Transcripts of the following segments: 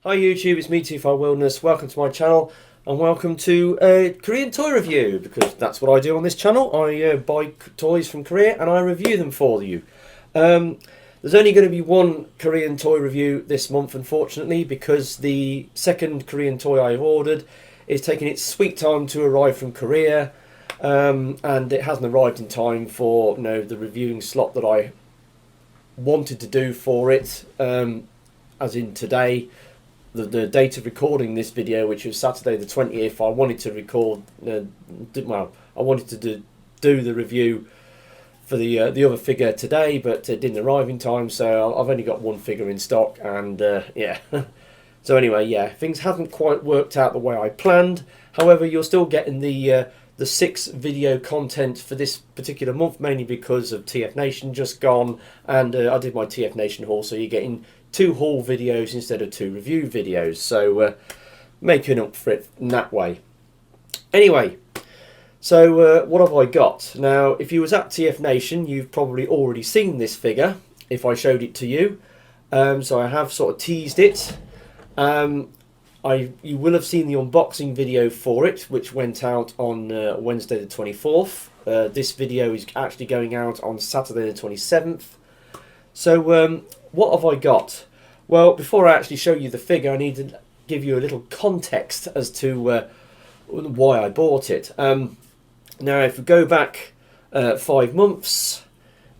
Hi YouTube, it's me T5 Wilderness. Welcome to my channel and welcome to a Korean toy review, because that's what I do on this channel. I buy toys from Korea and I review them for you. There's only going to be one Korean toy review this month, unfortunately, because the second Korean toy I've ordered is taking its sweet time to arrive from Korea, and it hasn't arrived in time for the reviewing slot that I wanted to do for it, as in today. The date of recording this video, which was Saturday the 20th, I wanted to record, I wanted to do the review for the other figure today, but it didn't arrive in time, so I've only got one figure in stock, and yeah. So anyway, yeah, things haven't quite worked out the way I planned. However, you're still getting the 6 video content for this particular month, mainly because of TF Nation just gone, and I did my TF Nation haul, so you're getting 2 haul videos instead of 2 review videos, so making up for it in that way. Anyway, so what have I got? Now, if you was at TF Nation, you've probably already seen this figure if I showed it to you. So I have sort of teased it. You will have seen the unboxing video for it, which went out on Wednesday the 24th. This video is actually going out on Saturday the 27th. So what have I got? Well, before I actually show you the figure, I need to give you a little context as to why I bought it. Now, if we go back 5 months,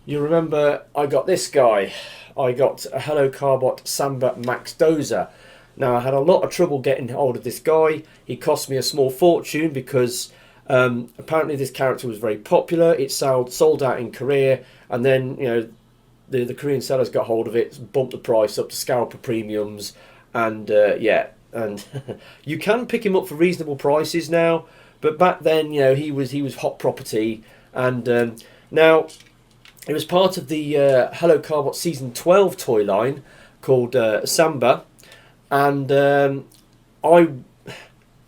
you remember I got this guy. I got a Hello Carbot Samba Max Dozer. Now, I had a lot of trouble getting hold of this guy. He cost me a small fortune because apparently this character was very popular. It sold out in Korea, and then the Korean sellers got hold of it, bumped the price up to scalper premiums, and yeah, and you can pick him up for reasonable prices now, but back then, he was hot property, and now it was part of the Hello Carbot Season 12 toy line called Samba, and I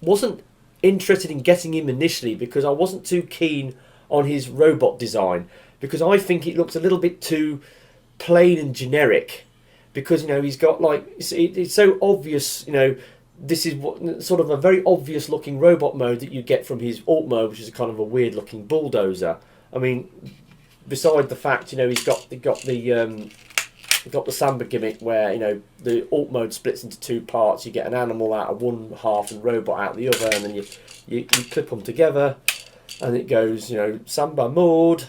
wasn't interested in getting him initially because I wasn't too keen on his robot design, because I think it looks a little bit too plain and generic, because he's got it's so obvious. This is what sort of a very obvious looking robot mode that you get from his alt mode, which is kind of a weird looking bulldozer. I mean, beside the fact he's got the Samba gimmick where the alt mode splits into 2 parts. You get an animal out of one half and robot out the other, and then you clip them together and it goes Samba mode,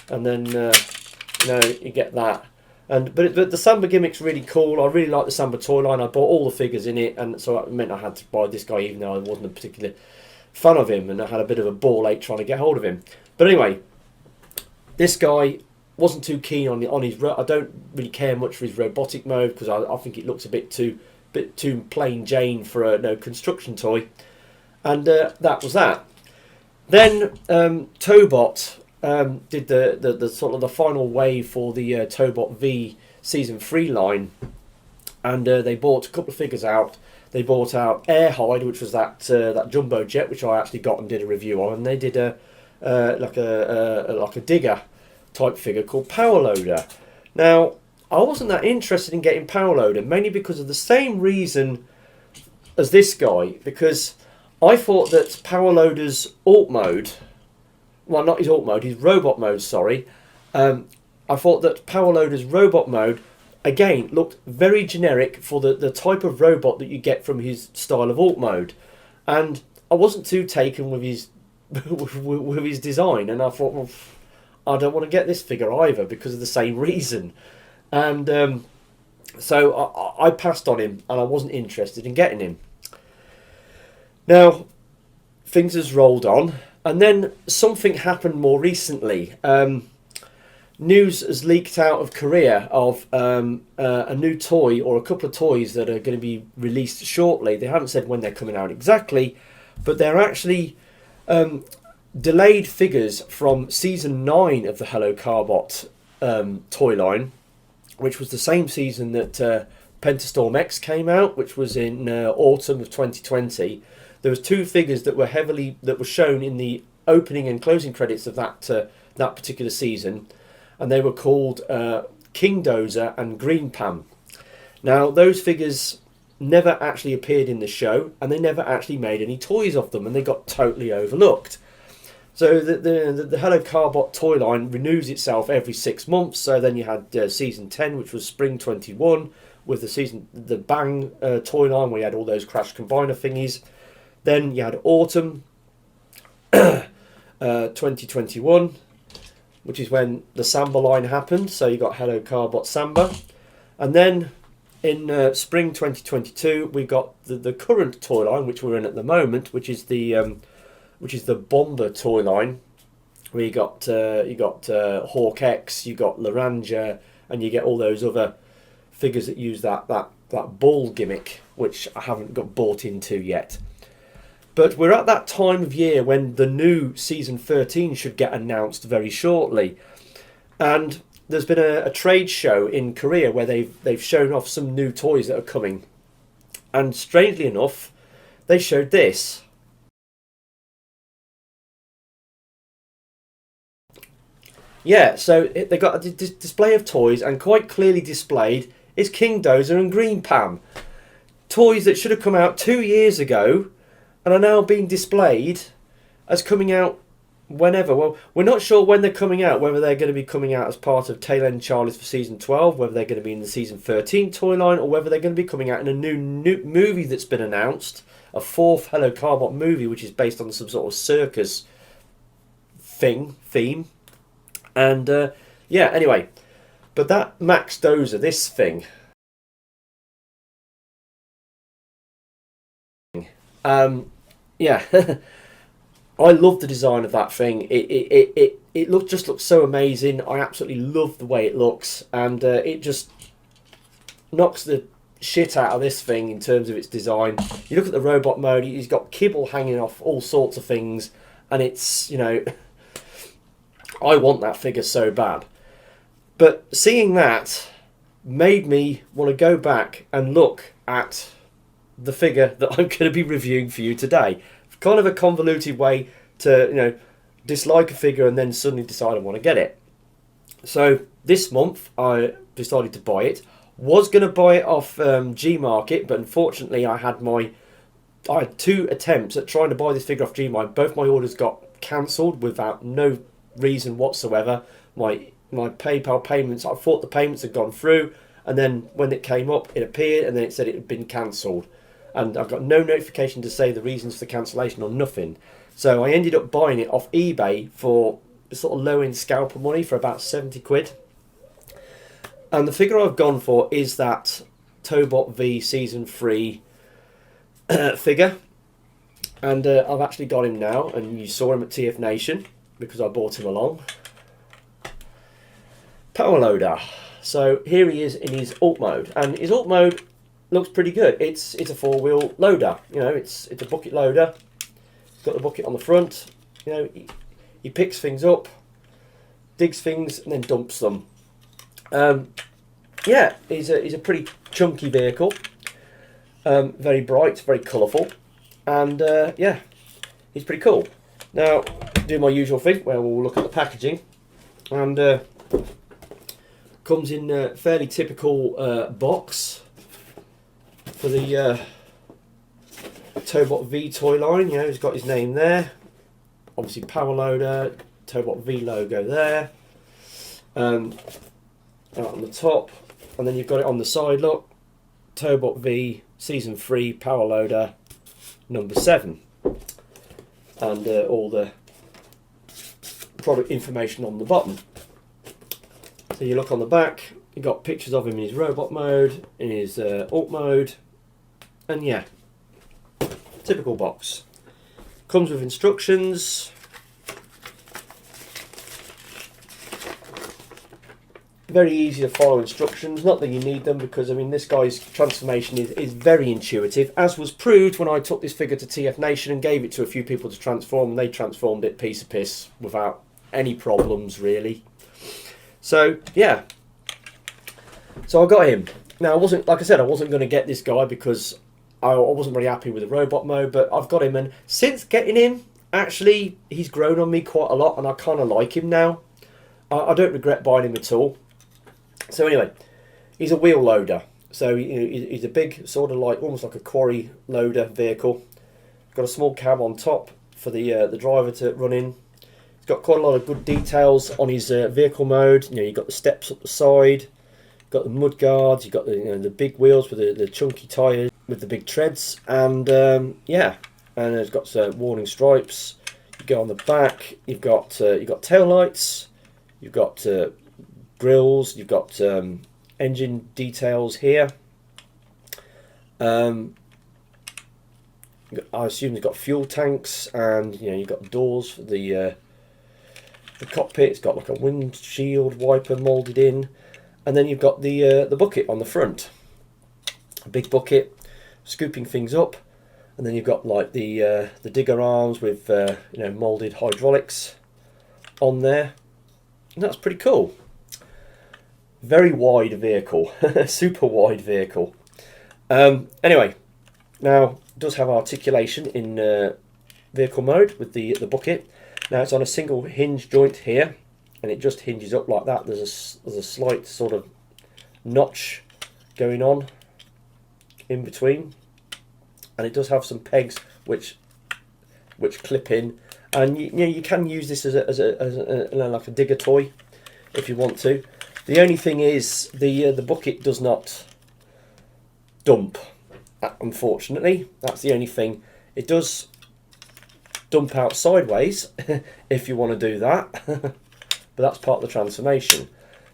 and then you get that. But the Samba gimmick's really cool. I really like the Samba toy line. I bought all the figures in it, and so it meant I had to buy this guy even though I wasn't a particular fan of him, and I had a bit of a ball ache trying to get hold of him. But anyway, this guy wasn't too keen on his. I don't really care much for his robotic mode, because I think it looks a bit too plain Jane for a construction toy, and that was that. Then Tobot did the sort of the final wave for the Tobot V Season 3 line, and they bought a couple of figures out. They bought out Airhide, which was that jumbo jet, which I actually got and did a review on, and they did like a digger type figure called Power Loader. Now, I wasn't that interested in getting Power Loader, mainly because of the same reason as this guy, because I thought that Power Loader's alt mode, well, not his alt mode, his robot mode, sorry. I thought that Power Loader's robot mode, again, looked very generic for the type of robot that you get from his style of alt mode. And I wasn't too taken with his with his design, and I thought, well, I don't want to get this figure either because of the same reason. And so I passed on him, and I wasn't interested in getting him. Now, things has rolled on. And then something happened more recently. News has leaked out of Korea of a new toy, or a couple of toys that are going to be released shortly. They haven't said when they're coming out exactly, but they're actually delayed figures from Season 9 of the Hello Carbot toy line, which was the same season that Pentastorm X came out, which was in autumn of 2020. There was 2 figures that were shown in the opening and closing credits of that particular season, and they were called King Dozer and Green Pam. Now, those figures never actually appeared in the show, and they never actually made any toys of them, and they got totally overlooked. So the Hello Carbot toy line renews itself every 6 months. So then you had season 10, which was spring 21, with the Bang toy line, where you had all those Crash Combiner thingies. Then you had autumn 2021, which is when the Samba line happened. So you got Hello Carbot Samba, and then in spring 2022 we got the current toy line, which we're in at the moment, which is the Bomber toy line, where you got Hawk X, you got Laranja, and you get all those other figures that use that ball gimmick, which I haven't got bought into yet. But we're at that time of year when the new season 13 should get announced very shortly, and there's been a trade show in Korea where they've shown off some new toys that are coming, and strangely enough, they showed this. Yeah, so they got a display of toys, and quite clearly displayed is King Dozer and Green Pam. Toys that should have come out 2 years ago and are now being displayed as coming out whenever. Well, we're not sure when they're coming out, whether they're going to be coming out as part of Tail End Charlie's for season 12, whether they're going to be in the season 13 toy line, or whether they're going to be coming out in a new movie that's been announced, a 4th Hello Carbot movie, which is based on some sort of circus theme. And yeah, anyway, but that Max Dozer, this thing, yeah, I love the design of that thing. It just looks so amazing. I absolutely love the way it looks, and it just knocks the shit out of this thing in terms of its design. You look at the robot mode; he's got kibble hanging off all sorts of things, and it's, you know, I want that figure so bad. But seeing that made me want to go back and look at the figure that I'm going to be reviewing for you today. Kind of a convoluted way to, you know, dislike a figure and then suddenly decide I want to get it. So this month I decided to buy it. Was going to buy it off G Market, but unfortunately I had 2 attempts at trying to buy this figure off G Market. Both my orders got cancelled without no reason whatsoever. My PayPal payments, I thought the payments had gone through, and then when it came up it appeared and then it said it had been cancelled, and I've got no notification to say the reasons for the cancellation or nothing. So I ended up buying it off eBay for sort of low end scalper money for about 70 quid. And the figure I've gone for is that Tobot V season 3 figure, and I've actually got him now, and you saw him at TF Nation because I bought him along. Power loader. So here he is in his alt mode, and his alt mode looks pretty good. It's a 4-wheel loader. You know, it's a bucket loader. It's got the bucket on the front. You know, he picks things up, digs things, and then dumps them. Yeah, he's a pretty chunky vehicle. Very bright, very colourful, and yeah, he's pretty cool. Now, do my usual thing where we'll look at the packaging, and comes in a fairly typical box for the Tobot V toy line. You know, he's got his name there, obviously power loader, Tobot V logo there, out on the top, and then you've got it on the side, look, Tobot V season 3 power loader number 7, and all the product information on the bottom. So you look on the back, you've got pictures of him in his robot mode, in his alt mode, and yeah, typical box. Comes with instructions. Very easy to follow instructions, not that you need them, because I mean this guy's transformation is very intuitive, as was proved when I took this figure to TF Nation and gave it to a few people to transform, and they transformed it piece of piss without any problems really. So yeah, so I got him. Now I wasn't, like I said, I wasn't going to get this guy because I wasn't very happy with the robot mode, but I've got him, and since getting him, actually he's grown on me quite a lot, and I kind of like him now. I don't regret buying him at all. So anyway, he's a wheel loader. So he's a big, sort of like almost like a quarry loader vehicle. Got a small cab on top for the driver to run in. He's got quite a lot of good details on his vehicle mode. You've got the steps up the side, you've got the mud guards, you've got the big wheels with the chunky tyres with the big treads, and yeah, and it's got warning stripes. You go on the back, you've got tail lights, you've got grills, you've got engine details here. I assume you've got fuel tanks, and you've got doors for the cockpit. It's got like a windshield wiper moulded in, and then you've got the bucket on the front, a big bucket scooping things up, and then you've got like the digger arms with moulded hydraulics on there, and that's pretty cool. Very wide vehicle, super wide vehicle. Anyway, now it does have articulation in vehicle mode with the bucket. Now it's on a single hinge joint here, and it just hinges up like that. There's a slight sort of notch going on in between, and it does have some pegs which clip in, and you can use this as a like a digger toy if you want to. The only thing is the bucket does not dump, unfortunately. That's the only thing. It does dump out sideways if you want to do that, but that's part of the transformation.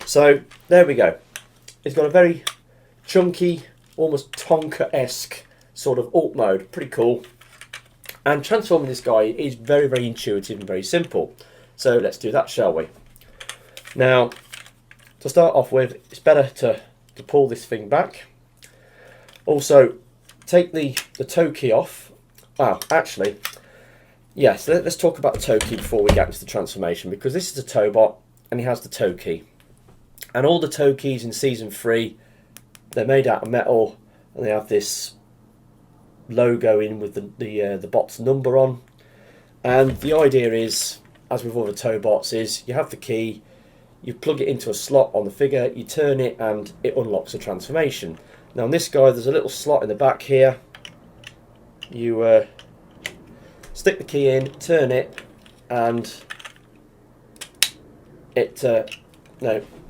So there we go. It's got a very chunky, almost Tonka-esque sort of alt mode. Pretty cool. And transforming this guy is very, very intuitive and very simple. So let's do that, shall we? Now, to start off with, it's better to pull this thing back. Also, take the tow key off. Wow, actually, yes, let's talk about the tow key before we get into the transformation, because this is a Tobot and he has the tow key. And all the tow keys in Season 3, they're made out of metal, and they have this logo in with the bot's number on. And the idea is, as with other Tobots, is you have the key, you plug it into a slot on the figure, you turn it, and it unlocks a transformation. Now on this guy, there's a little slot in the back here. You stick the key in, turn it, and it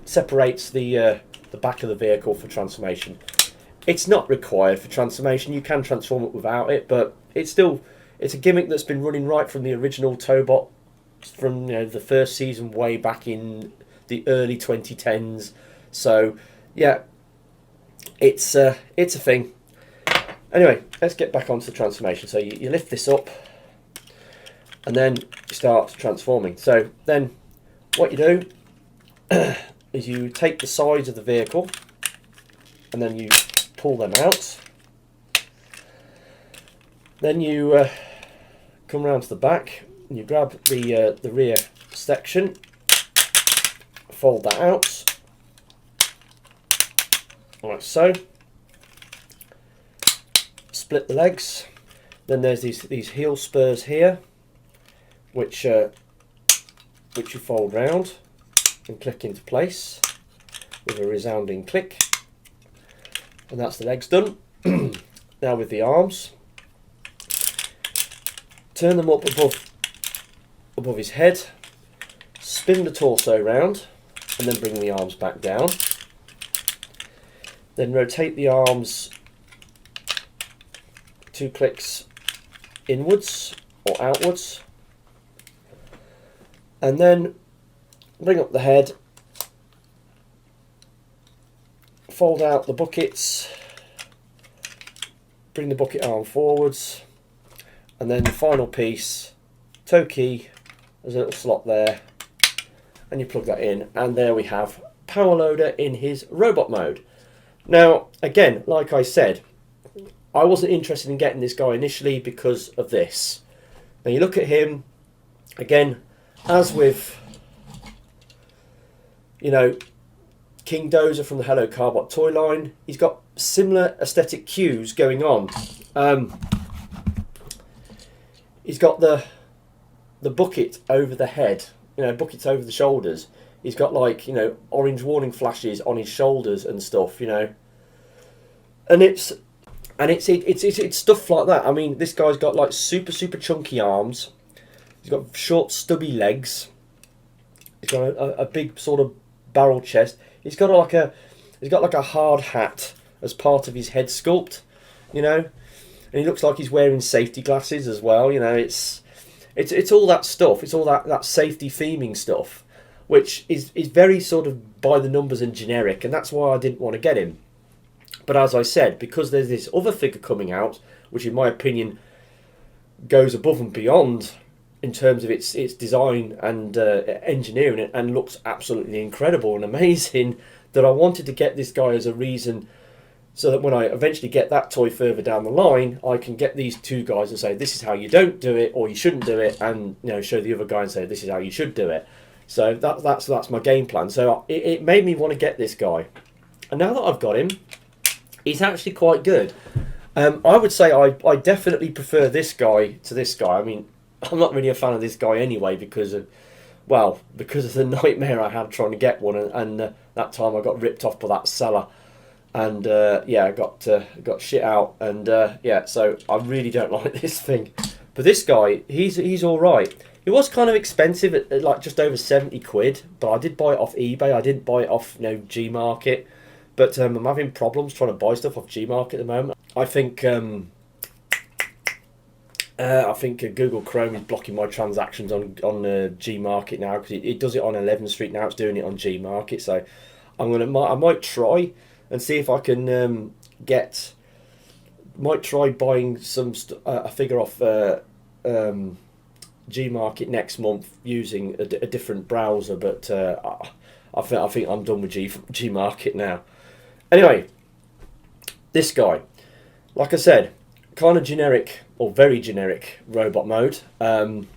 separates the back of the vehicle for transformation. It's not required for transformation. You can transform it without it, but it's a gimmick that's been running right from the original Tobot, from the first season way back in the early 2010s. So yeah, it's a thing. Anyway, let's get back onto the transformation. So you lift this up, and then you start transforming. So then what you do is you take the sides of the vehicle, and then you pull them out. Then you come around to the back, and you grab the rear section, fold that out, like so. Split the legs. Then there's these heel spurs here, which you fold round and click into place with a resounding click, and that's the legs done. Now with the arms, turn them up above his head, spin the torso round, and then bring the arms back down. Then rotate the arms 2 clicks inwards or outwards, and then bring up the head, fold out the buckets, bring the bucket arm forwards, and then the final piece, tow key, there's a little slot there, and you plug that in, and there we have Power Loader in his robot mode. Now again, like I said, I wasn't interested in getting this guy initially because of this. Now you look at him, again, as with King Dozer from the Hello Carbot toy line, he's got similar aesthetic cues going on. He's got the bucket over the head, buckets over the shoulders. He's got like orange warning flashes on his shoulders and stuff, and it's stuff like that. I mean, this guy's got like super chunky arms. He's got short stubby legs. He's got a big sort of barrel chest. He's got like a hard hat as part of his head sculpt, you know, and he looks like he's wearing safety glasses as well. You know, it's all that stuff. It's all that safety theming stuff, which is very sort of by the numbers and generic, and that's why I didn't want to get him. But as I said, because there's this other figure coming out, which in my opinion goes above and beyond in terms of its design and engineering, and looks absolutely incredible and amazing, that I wanted to get this guy as a reason, so that when I eventually get that toy further down the line, I can get these two guys and say, this is how you don't do it, or you shouldn't do it, and you know, show the other guy and say, this is how you should do it. So that's my game plan. So it made me want to get this guy, and now that I've got him, he's actually quite good. I would say I definitely prefer this guy to this guy. I mean, I'm not really a fan of this guy anyway because of the nightmare I had trying to get one, and that time I got ripped off by that seller, and I got shit out, and so I really don't like this thing. But this guy, he's all right. It was kind of expensive at like just over 70 quid, but I did buy it off eBay. I didn't buy it off G Market. But I'm having problems trying to buy stuff off G Market at the moment. I think Google Chrome is blocking my transactions on G Market now, because it does it on 11th Street now. It's doing it on G Market, so I might try and see if I can might try buying a figure off G Market next month using a different browser. But I think I'm done with G Market now. Anyway, this guy, like I said, kind of generic, or very generic robot mode. But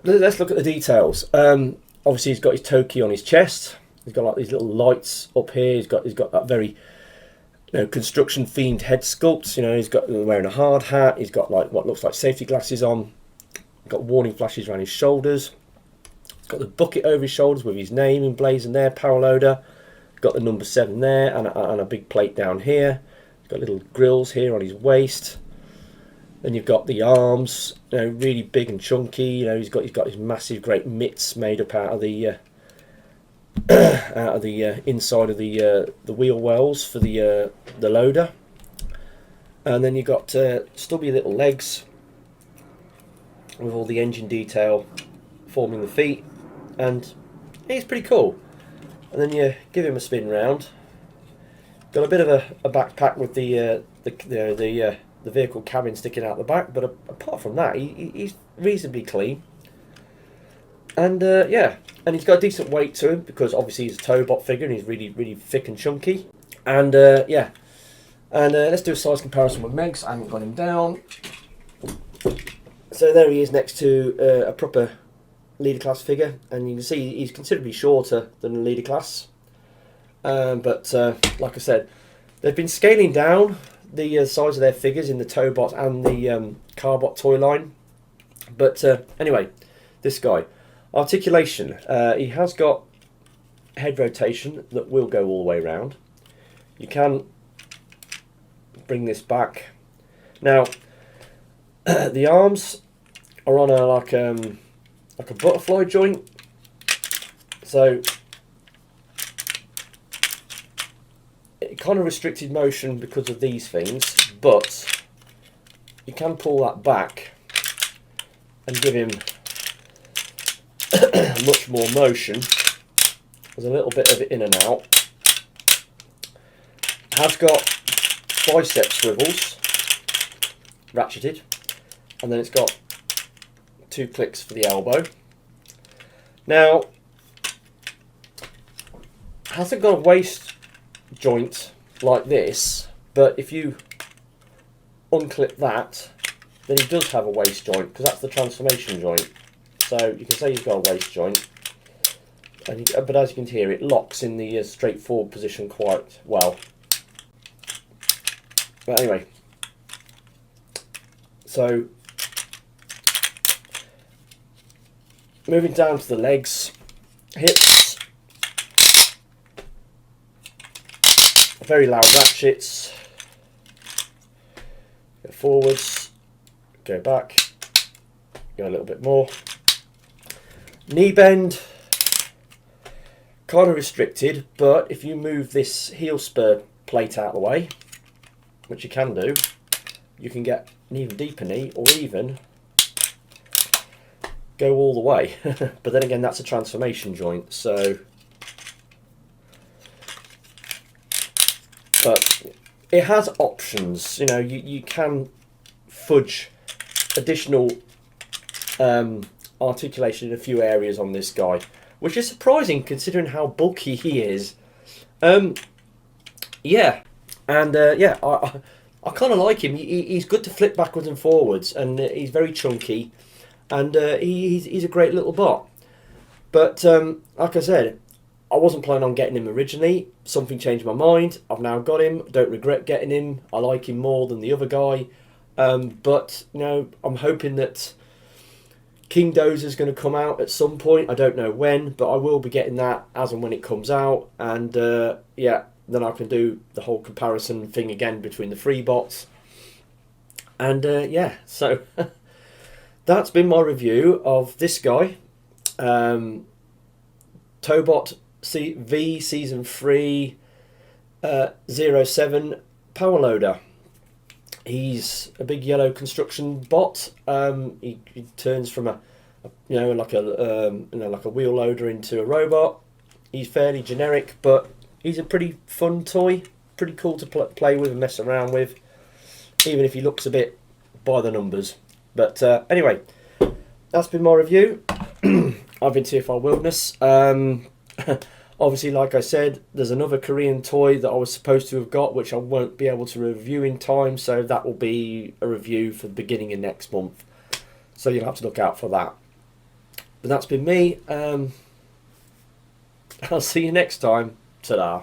let's look at the details. Obviously, he's got his Toki on his chest. He's got like these little lights up here. He's got that very construction themed head sculpt. He's got wearing a hard hat. He's got like what looks like safety glasses on. He's got warning flashes around his shoulders. He's got the bucket over his shoulders with his name emblazoned there, power loader. Got the number 7 there, and a big plate down here. He's got little grills here on his waist. Then you've got the arms, really big and chunky. He's got his massive, great mitts made up out of the inside of the wheel wells for the loader. And then you've got stubby little legs with all the engine detail forming the feet, and he's pretty cool. And then you give him a spin round. Got a bit of a backpack with the vehicle cabin sticking out the back, but apart from that, he's reasonably clean. And and he's got a decent weight to him, because obviously he's a Tobot figure and he's really thick and chunky. And let's do a size comparison with Megs. I haven't got him down. So there he is next to a proper leader class figure, and you can see he's considerably shorter than the leader class. But like I said, they've been scaling down the size of their figures in the Tobot and the Carbot toy line. But anyway, this guy, articulation, he has got head rotation that will go all the way around. You can bring this back. Now the arms are on a like a butterfly joint, so it kind of restricted motion because of these things, but you can pull that back and give him much more motion. There's a little bit of it in and out. It has got bicep swivels, ratcheted, and then it's got 2 clicks for the elbow. Now, it hasn't got a waist joint like this, but if you unclip that, then he does have a waist joint, because that's the transformation joint. So you can say he's got a waist joint, and but as you can hear, it locks in the straightforward position quite well. But anyway, so moving down to the legs, hips, very loud ratchets. Go forwards, go back, go a little bit more. Knee bend, kind of restricted, but if you move this heel spur plate out of the way, which you can do, you can get an even deeper knee, or even go all the way. But then again, that's a transformation joint, so. But it has options, you know, you can fudge additional articulation in a few areas on this guy, which is surprising considering how bulky he is. Yeah, and yeah, I kind of like him. He's good to flip backwards and forwards, and he's very chunky, and he's a great little bot. But like I said, I wasn't planning on getting him originally. Something changed my mind. I've now got him. Don't regret getting him. I like him more than the other guy. But you know, I'm hoping that King Dozer is going to come out at some point. I don't know when, but I will be getting that as and when it comes out. And yeah, then I can do the whole comparison thing again between the free bots. And yeah, so that's been my review of this guy, Tobot V Season 3 07 Power Loader. He's a big yellow construction bot. He turns from a like a wheel loader into a robot. He's fairly generic, but he's a pretty fun toy, pretty cool to play with and mess around with, even if he looks a bit by the numbers. But anyway, that's been my review. I've been TFR Wilderness. Obviously, like I said, there's another Korean toy that I was supposed to have got, which I won't be able to review in time, so that will be a review for the beginning of next month. So you'll have to look out for that. But that's been me. I'll see you next time. Ta-da.